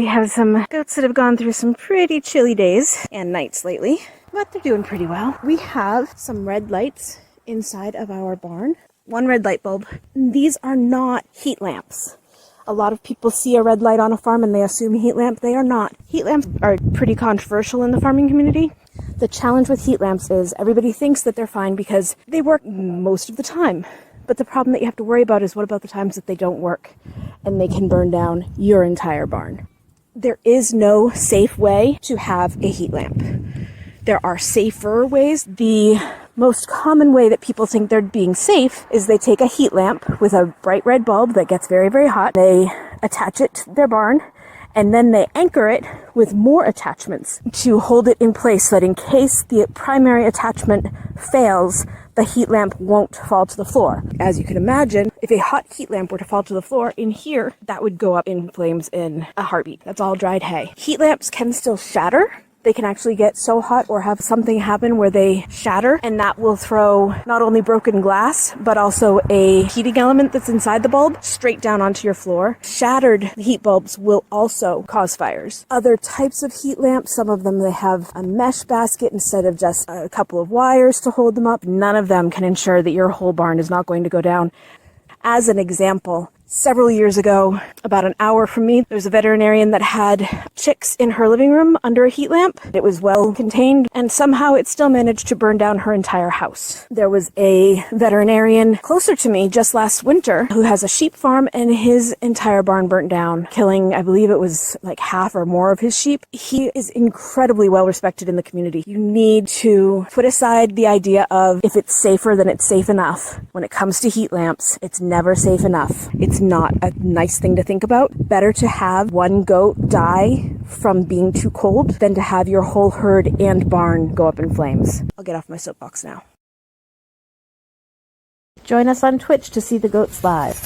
We have some goats that have gone through some pretty chilly days and nights lately, but they're doing pretty well. We have some red lights inside of our barn. One red light bulb. These are not heat lamps. A lot of people see a red light on a farm and they assume heat lamp. They are not. Heat lamps are pretty controversial in the farming community. The challenge with heat lamps is everybody thinks that they're fine because they work most of the time. But the problem that you have to worry about is what about the times that they don't work and they can burn down your entire barn. There is no safe way to have a heat lamp. There are safer ways. The most common way that people think they're being safe is they take a heat lamp with a bright red bulb that gets very, very hot. They attach it to their barn, and then they anchor it with more attachments to hold it in place so that in case the primary attachment fails, the heat lamp won't fall to the floor. As you can imagine, if a hot heat lamp were to fall to the floor in here, that would go up in flames in a heartbeat. That's all dried hay. Heat lamps can still shatter. They can actually get so hot or have something happen where they shatter, and that will throw not only broken glass, but also a heating element that's inside the bulb straight down onto your floor. Shattered heat bulbs will also cause fires. Other types of heat lamps, some of them they have a mesh basket instead of just a couple of wires to hold them up. None of them can ensure that your whole barn is not going to go down. As an example, several years ago, about an hour from me, there was a veterinarian that had chicks in her living room under a heat lamp. It was well contained, and somehow it still managed to burn down her entire house. There was a veterinarian closer to me just last winter who has a sheep farm, and his entire barn burnt down, killing, I believe it was like half or more of his sheep. He is incredibly well respected in the community. You need to put aside the idea of if it's safer, then it's safe enough. When it comes to heat lamps, it's never safe enough. It's not a nice thing to think about. Better to have one goat die from being too cold than to have your whole herd and barn go up in flames. I'll get off my soapbox now. Join us on Twitch to see the goats live.